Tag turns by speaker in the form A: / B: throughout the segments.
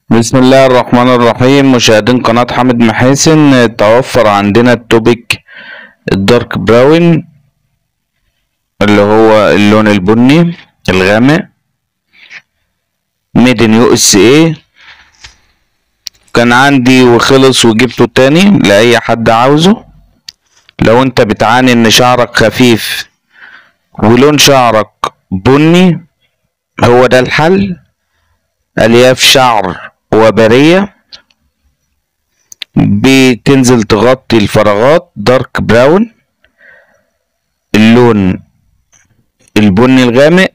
A: بسم الله الرحمن الرحيم. مشاهدين قناة حامد محاسن، توفر عندنا التوبيك الدارك براون اللي هو اللون البني الغامق ميد ان يو اس اي. كان عندي وخلص وجبته تاني لأي حد عاوزه. لو انت بتعاني ان شعرك خفيف ولون شعرك بني، هو ده الحل. الياف شعر وبرية بتنزل تغطي الفراغات. دارك براون اللون البني الغامق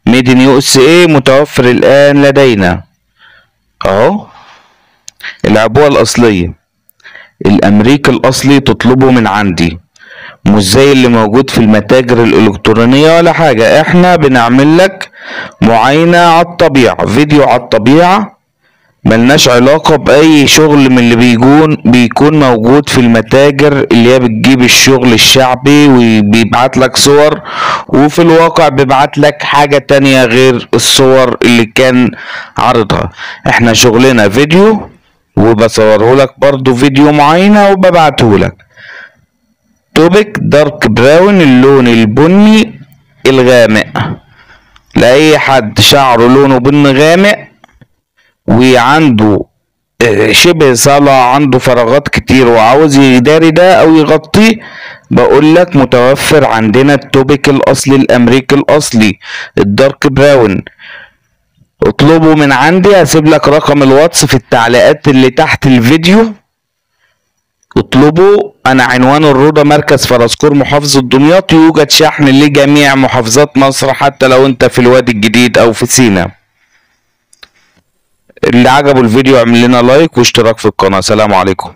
A: ميد ان يو اس اي، متوفر الان لدينا اهو. العبوة الاصلية الامريكي الاصلي تطلبه من عندي، مش زي اللي موجود في المتاجر الالكترونية ولا حاجة. احنا بنعمل لك معاينة على الطبيعة، فيديو على الطبيعة، ملناش علاقة بأي شغل من اللي بيكون موجود في المتاجر اللي هي بتجيب الشغل الشعبي وبيبعت لك صور، وفي الواقع بيبعت لك حاجة تانية غير الصور اللي كان عرضها. احنا شغلنا فيديو، وبصوره لك برضو فيديو معاينة وببعته لك. توبيك دارك براون اللون البني الغامق لأي حد شعره لونه بني غامق وعنده شبه صلع، عنده فراغات كتير وعاوز يداري ده او يغطيه. بقول لك متوفر عندنا التوبيك الاصلي الامريكي الاصلي الدارك براون. اطلبه من عندي، هسيب لك رقم الواتس في التعليقات اللي تحت الفيديو. اطلبوا. انا عنوان الروضة مركز فرسكور محافظة دمياط، يوجد شحن لجميع محافظات مصر حتى لو انت في الوادي الجديد او في سينا. اللي عجبه الفيديو اعمل لنا لايك واشتراك في القناة. سلام عليكم.